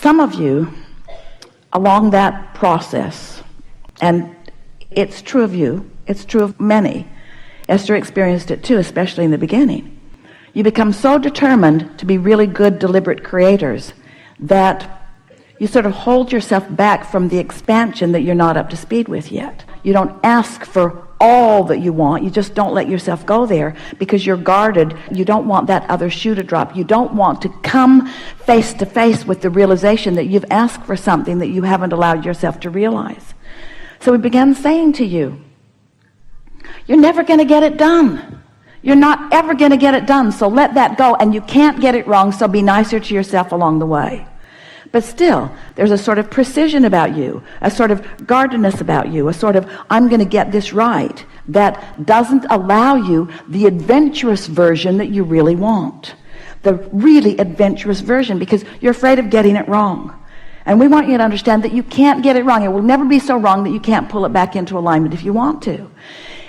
Some of you, along that process, and it's true of you, it's true of many. Esther experienced it too, especially in the beginning. You become so determined to be really good, deliberate creators that you sort of hold yourself back from the expansion that you're not up to speed with yet. You don't ask for all that you want. You just don't let yourself go there because you're guarded. You don't want that other shoe to drop. You don't want to come face to face with the realization that you've asked for something that you haven't allowed yourself to realize. So we began saying to you, you're never going to get it done. You're not ever going to get it done. So let that go. And you can't get it wrong. So be nicer to yourself along the way. But still, there's a sort of precision about you, a sort of guardedness about you, a sort of, I'm going to get this right, that doesn't allow you the adventurous version that you really want. The really adventurous version, because you're afraid of getting it wrong. And we want you to understand that you can't get it wrong. It will never be so wrong that you can't pull it back into alignment if you want to.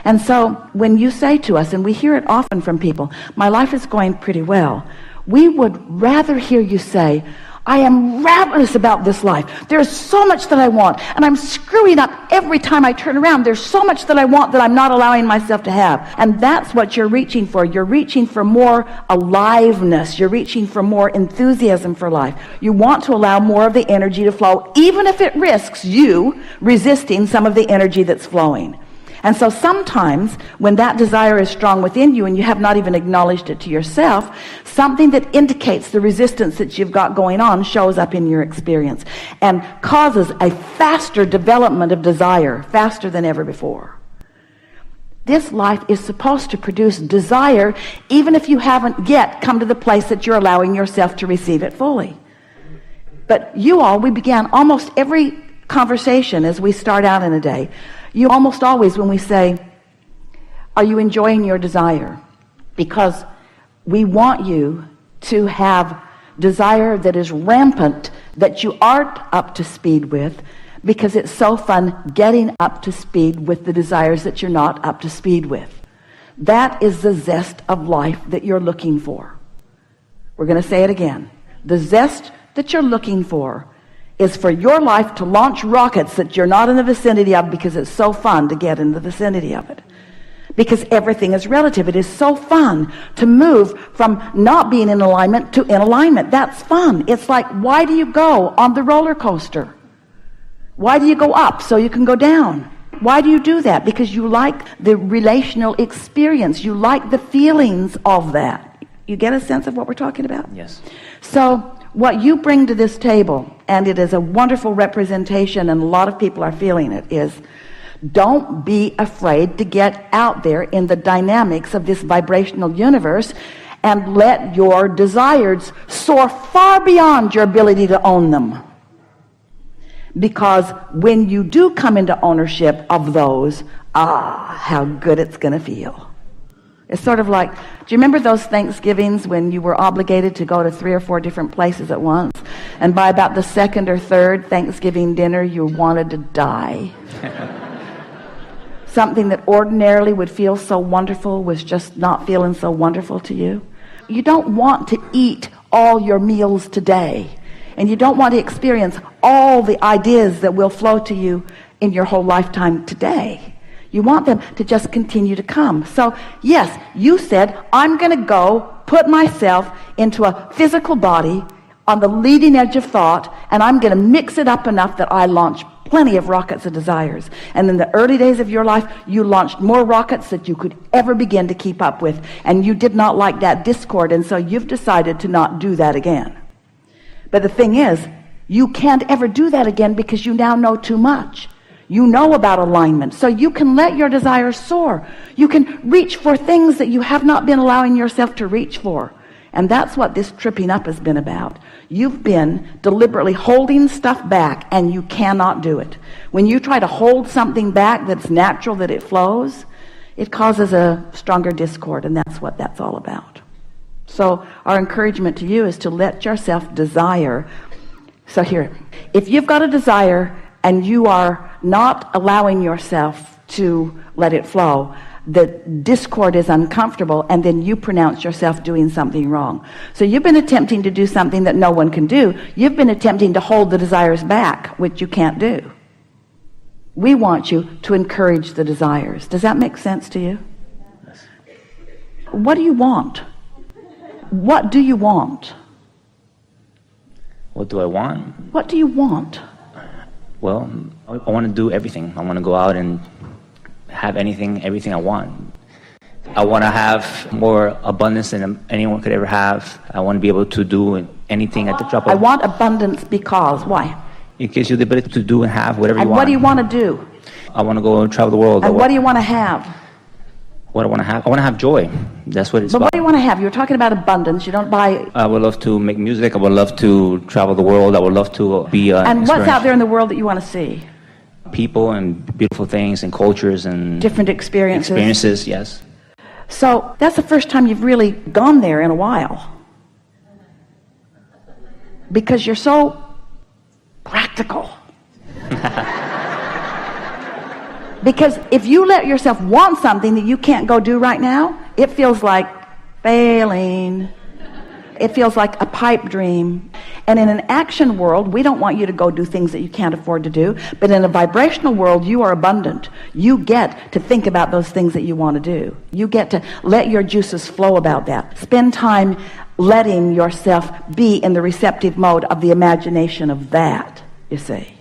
And so when you say to us, and we hear it often from people, my life is going pretty well, we would rather hear you say, I am ravenous about this life. There's so much that I want, and I'm screwing up every time I turn around. There's so much that I want that I'm not allowing myself to have. And that's what you're reaching for. You're reaching for more aliveness. You're reaching for more enthusiasm for life. You want to allow more of the energy to flow, even if it risks you resisting some of the energy that's flowing. And so sometimes when that desire is strong within you and you have not even acknowledged it to yourself, something that indicates the resistance that you've got going on shows up in your experience and causes a faster development of desire, faster than ever before. This life is supposed to produce desire even if you haven't yet come to the place that you're allowing yourself to receive it fully. But we began almost every conversation as we start out in a day. You almost always, when we say, are you enjoying your desire? Because we want you to have desire that is rampant, that you aren't up to speed with, because it's so fun getting up to speed with the desires that you're not up to speed with. That is the zest of life that you're looking for. We're going to say it again. The zest that you're looking for is for your life to launch rockets that you're not in the vicinity of because it's so fun to get in the vicinity of it. Because everything is relative. It is so fun to move from not being in alignment to in alignment. That's fun. It's like, why do you go on the roller coaster? Why do you go up so you can go down? Why do you do that? Because you like the relational experience. You like the feelings of that. You get a sense of what we're talking about? Yes. So what you bring to this table, and it is a wonderful representation, and a lot of people are feeling it, is don't be afraid to get out there in the dynamics of this vibrational universe and let your desires soar far beyond your ability to own them. Because when you do come into ownership of those, how good it's going to feel. It's sort of like, do you remember those Thanksgivings when you were obligated to go to 3 or 4 different places at once? And by about the second or third Thanksgiving dinner, you wanted to die. Something that ordinarily would feel so wonderful was just not feeling so wonderful to you. You don't want to eat all your meals today. And you don't want to experience all the ideas that will flow to you in your whole lifetime today. You want them to just continue to come. So, yes, you said, I'm going to go put myself into a physical body on the leading edge of thought, and I'm going to mix it up enough that I launch plenty of rockets of desires. And in the early days of your life, you launched more rockets that you could ever begin to keep up with. And you did not like that discord, and so you've decided to not do that again. But the thing is, you can't ever do that again because you now know too much. You know about alignment, so you can let your desires soar. You can reach for things that you have not been allowing yourself to reach for. And that's what this tripping up has been about. You've been deliberately holding stuff back, and you cannot do it. When you try to hold something back that's natural, that it flows, it causes a stronger discord, and that's what that's all about. So our encouragement to you is to let yourself desire. So here, if you've got a desire and you are not allowing yourself to let it flow, the discord is uncomfortable, and then you pronounce yourself doing something wrong. So you've been attempting to do something that no one can do. You've been attempting to hold the desires back, which you can't do. We want you to encourage the desires. Does that make sense to you? Yes. What do you want? What do you want? What do I want? What do you want? Well, I want to do everything. I want to go out and have everything I want. I want to have more abundance than anyone could ever have. I want to be able to do anything at the drop of... I want abundance because, why? It gives you the ability to do and have whatever you And want. what do you want to do? I want to go and travel the world. And what do you want to have? What I want to have? I want to have joy. That's what it's But about. what do you want to have? You're talking about abundance. You don't buy... I would love to make music. I would love to travel the world. I would love to be And what's out there in the world that you want to see? People and beautiful things and cultures and... Different experiences. Experiences, yes. So that's the first time you've really gone there in a while. Because you're so practical. Because if you let yourself want something that you can't go do right now, it feels like failing. It feels like a pipe dream. And in an action world, we don't want you to go do things that you can't afford to do. But in a vibrational world, you are abundant. You get to think about those things that you want to do. You get to let your juices flow about that. Spend time letting yourself be in the receptive mode of the imagination of that, you see.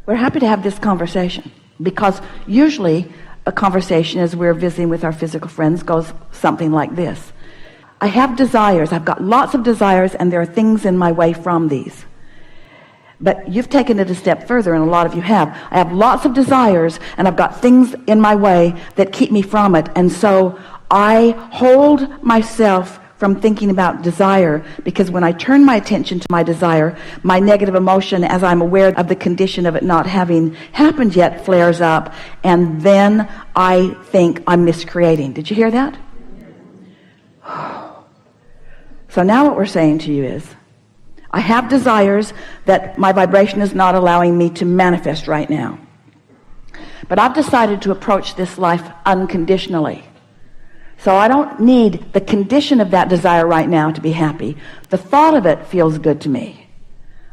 We're happy to have this conversation. Because usually a conversation as we're visiting with our physical friends goes something like this. I have desires. I've got lots of desires, and there are things in my way from these. But you've taken it a step further, and a lot of you have. I have lots of desires, and I've got things in my way that keep me from it. And so I hold myself from thinking about desire, because when I turn my attention to my desire, my negative emotion, as I'm aware of the condition of it not having happened yet, flares up, and then I think I'm miscreating. Did you hear that? So now what we're saying to you is, I have desires that my vibration is not allowing me to manifest right now. But I've decided to approach this life unconditionally. So I don't need the condition of that desire right now to be happy. The thought of it feels good to me.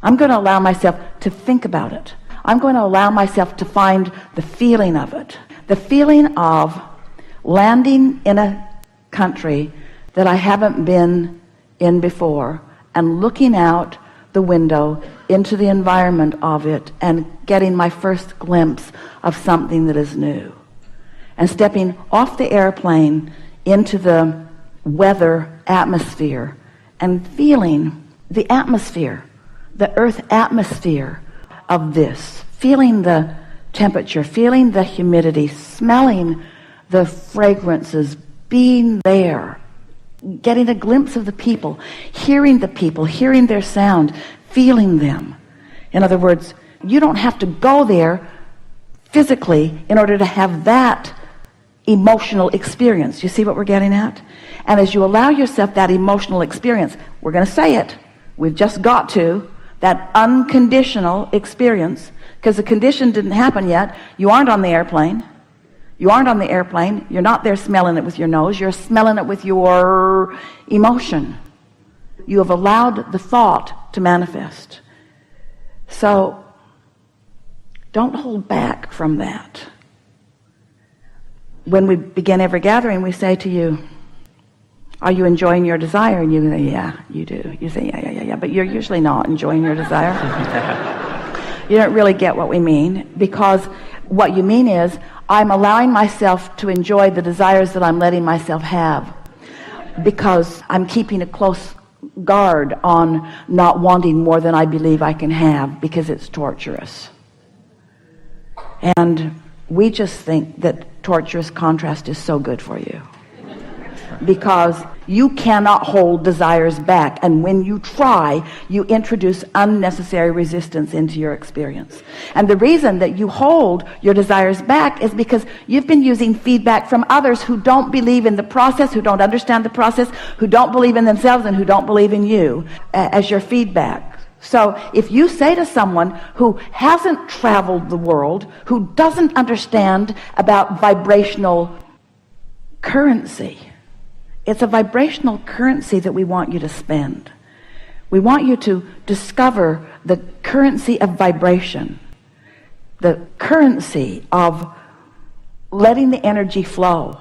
I'm going to allow myself to think about it. I'm going to allow myself to find the feeling of it. The feeling of landing in a country that I haven't been in before, and looking out the window into the environment of it and getting my first glimpse of something that is new. And stepping off the airplane into the weather atmosphere and feeling the atmosphere, the earth atmosphere of this, feeling the temperature, feeling the humidity, smelling the fragrances, being there, getting a glimpse of the people, hearing their sound, feeling them. In other words, you don't have to go there physically in order to have that emotional experience. You see what we're getting at? And as you allow yourself that emotional experience, we're going to say it, we've just got to, that unconditional experience, because the condition didn't happen yet. You aren't on the airplane. You aren't on the airplane. You're not there smelling it with your nose. You're smelling it with your emotion. You have allowed the thought to manifest. So don't hold back from that. When we begin every gathering, we say to you, are you enjoying your desire? And you say, yeah, you do. You say, yeah. But you're usually not enjoying your desire. You don't really get what we mean, because what you mean is, I'm allowing myself to enjoy the desires that I'm letting myself have, because I'm keeping a close guard on not wanting more than I believe I can have, because it's torturous. And we just think that torturous contrast is so good for you, because you cannot hold desires back, and when you try, you introduce unnecessary resistance into your experience. And the reason that you hold your desires back is because you've been using feedback from others who don't believe in the process, who don't understand the process, who don't believe in themselves, and who don't believe in you as your feedback. So if you say to someone who hasn't traveled the world, who doesn't understand about vibrational currency, it's a vibrational currency that we want you to spend. We want you to discover the currency of vibration, the currency of letting the energy flow.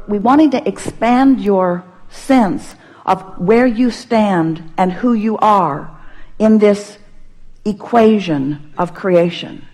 We wanting to expand your sense of where you stand and who you are in this equation of creation.